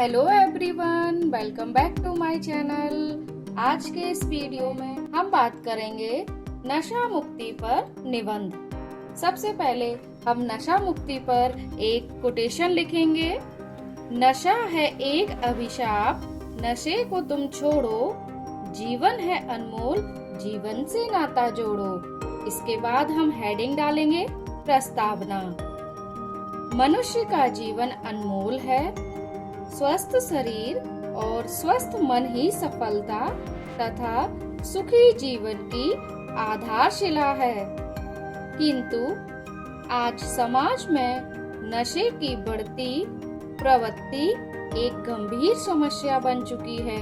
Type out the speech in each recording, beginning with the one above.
Hello everyone, welcome back to my channel. आज के इस वीडियो में हम बात करेंगे नशा मुक्ति पर निबंध। सबसे पहले हम नशा मुक्ति पर एक कोटेशन लिखेंगे। नशा है एक अभिशाप, नशे को तुम छोड़ो, जीवन है अनमोल, जीवन से नाता जोड़ो। इसके बाद हम हेडिंग डालेंगे प्रस्तावना। मनुष्य का जीवन अनमोल है, स्वस्थ शरीर और स्वस्थ मन ही सफलता तथा सुखी जीवन की आधारशिला है। किंतु आज समाज में नशे की बढ़ती प्रवृत्ति एक गंभीर समस्या बन चुकी है।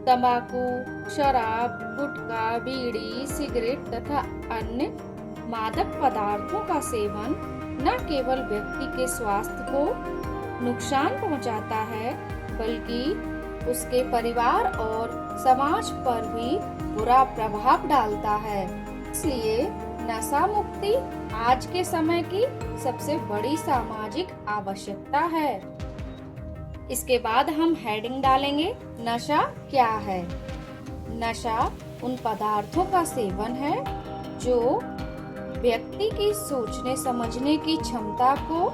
तंबाकू, शराब, गुटखा, बीड़ी, सिगरेट तथा अन्य मादक पदार्थों का सेवन न केवल व्यक्ति के स्वास्थ्य को नुकसान पहुंचाता है, बल्कि उसके परिवार और समाज पर भी बुरा प्रभाव डालता है। इसलिए नशा मुक्ति आज के समय की सबसे बड़ी सामाजिक आवश्यकता है। इसके बाद हम हेडिंग डालेंगे नशा क्या है। नशा उन पदार्थों का सेवन है जो व्यक्ति की सोचने समझने की क्षमता को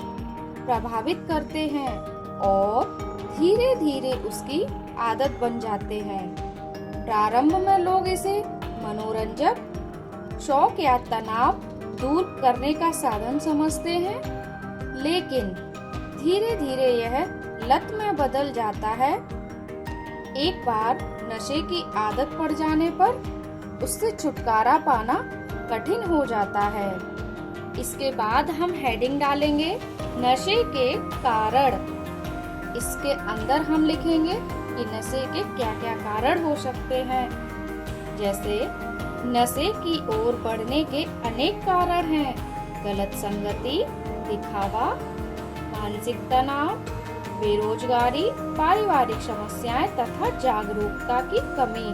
प्रभावित करते हैं और धीरे धीरे उसकी आदत बन जाते हैं। प्रारंभ में लोग इसे मनोरंजक, शौक या तनाव दूर करने का साधन समझते हैं, लेकिन धीरे धीरे यह लत में बदल जाता है। एक बार नशे की आदत पड़ जाने पर उससे छुटकारा पाना कठिन हो जाता है। इसके बाद हम हेडिंग डालेंगे नशे के कारण। इसके अंदर हम लिखेंगे कि नशे के क्या क्या कारण हो सकते हैं। जैसे नशे की ओर बढ़ने के अनेक कारण हैं। गलत संगति, दिखावा, मानसिक तनाव, बेरोजगारी, पारिवारिक समस्याएं तथा जागरूकता की कमी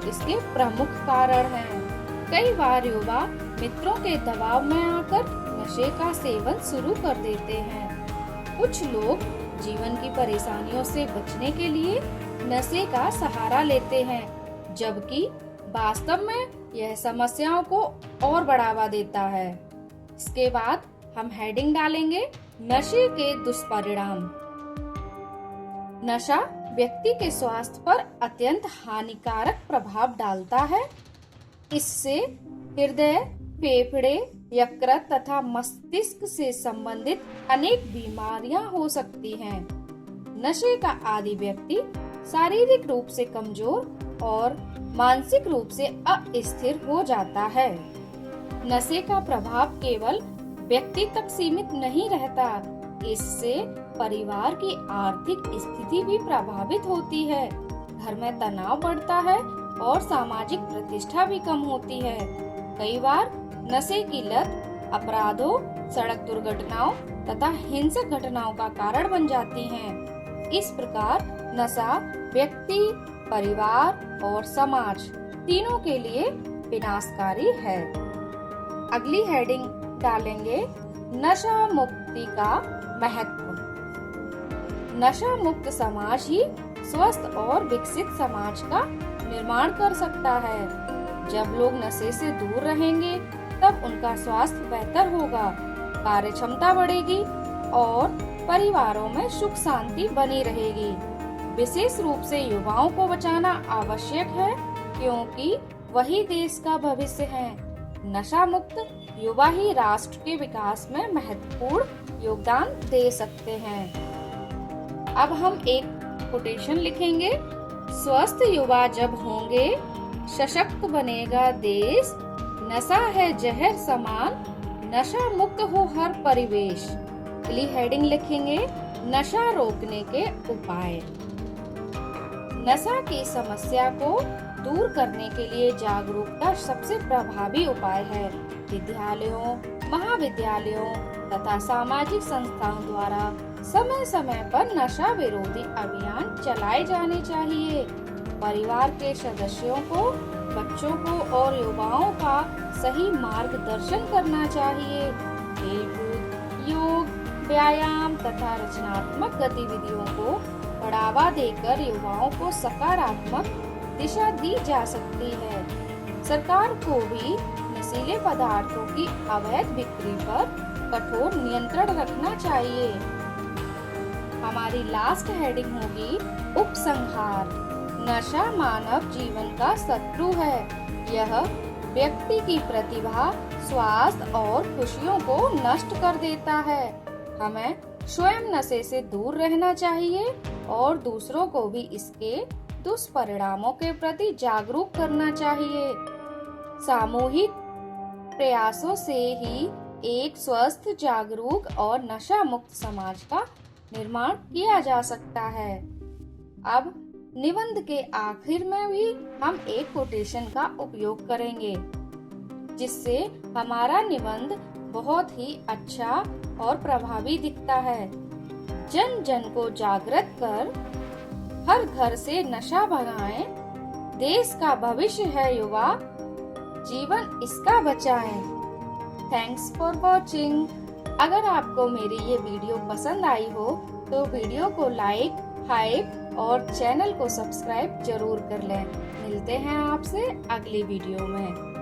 इसके प्रमुख कारण हैं। कई बार युवा मित्रों के दबाव में आकर नशे का सेवन शुरू कर देते हैं। कुछ लोग जीवन की परेशानियों से बचने के लिए नशे का सहारा लेते हैं, जबकि वास्तव में यह समस्याओं को और बढ़ावा देता है। इसके बाद हम हेडिंग डालेंगे नशे के दुष्परिणाम। नशा व्यक्ति के स्वास्थ्य पर अत्यंत हानिकारक प्रभाव डालता है। इससे हृदय, फेफड़े, यकृत तथा मस्तिष्क से संबंधित अनेक बीमारियां हो सकती हैं। नशे का आदी व्यक्ति शारीरिक रूप से कमजोर और मानसिक रूप से अस्थिर हो जाता है। नशे का प्रभाव केवल व्यक्ति तक सीमित नहीं रहता, इससे परिवार की आर्थिक स्थिति भी प्रभावित होती है। घर में तनाव बढ़ता है और सामाजिक प्रतिष्ठा भी कम होती है। कई बार नशे की लत अपराधों, सड़क दुर्घटनाओं तथा हिंसक घटनाओं का कारण बन जाती है। इस प्रकार नशा व्यक्ति, परिवार और समाज तीनों के लिए विनाशकारी है। अगली हेडिंग डालेंगे नशा मुक्ति का महत्व। नशा मुक्त समाज ही स्वस्थ और विकसित समाज का निर्माण कर सकता है। जब लोग नशे से दूर रहेंगे तब उनका स्वास्थ्य बेहतर होगा, कार्य क्षमता बढ़ेगी और परिवारों में सुख शांति बनी रहेगी। विशेष रूप से युवाओं को बचाना आवश्यक है, क्योंकि वही देश का भविष्य है। नशा मुक्त युवा ही राष्ट्र के विकास में महत्वपूर्ण योगदान दे सकते हैं। अब हम एक कोटेशन लिखेंगे। स्वस्थ युवा जब होंगे, सशक्त बनेगा देश। नशा है जहर समान, नशा मुक्त हो हर परिवेश। अगली हेडिंग लिखेंगे नशा रोकने के उपाय। नशा की समस्या को दूर करने के लिए जागरूकता सबसे प्रभावी उपाय है। विद्यालयों, महाविद्यालयों तथा सामाजिक संस्थाओं द्वारा समय समय पर नशा विरोधी अभियान चलाए जाने चाहिए। परिवार के सदस्यों को, बच्चों को और युवाओं का सही मार्गदर्शन करना चाहिए। खेलकूद, योग, व्यायाम तथा रचनात्मक गतिविधियों को बढ़ावा देकर युवाओं को सकारात्मक दिशा दी जा सकती है। सरकार को भी नशीले पदार्थों की अवैध बिक्री पर कठोर नियंत्रण रखना चाहिए। हमारी लास्ट हेडिंग होगी उपसंहार। नशा मानव जीवन का शत्रु है। यह व्यक्ति की प्रतिभा, स्वास्थ्य और खुशियों को नष्ट कर देता है। हमें स्वयं नशे से दूर रहना चाहिए और दूसरों को भी इसके दुष्परिणामों के प्रति जागरूक करना चाहिए। सामूहिक प्रयासों से ही एक स्वस्थ, जागरूक और नशा मुक्त समाज का निर्माण किया जा सकता है। अब निबंध के आखिर में भी हम एक कोटेशन का उपयोग करेंगे, जिससे हमारा निबंध बहुत ही अच्छा और प्रभावी दिखता है। जन जन को जागृत कर हर घर से नशा भगाएं। देश का भविष्य है युवा, जीवन इसका बचाएं। Thanks for watching. अगर आपको मेरी ये वीडियो पसंद आई हो तो वीडियो को लाइक, हाइप और चैनल को सब्सक्राइब जरूर कर लें। मिलते हैं आपसे अगली वीडियो में।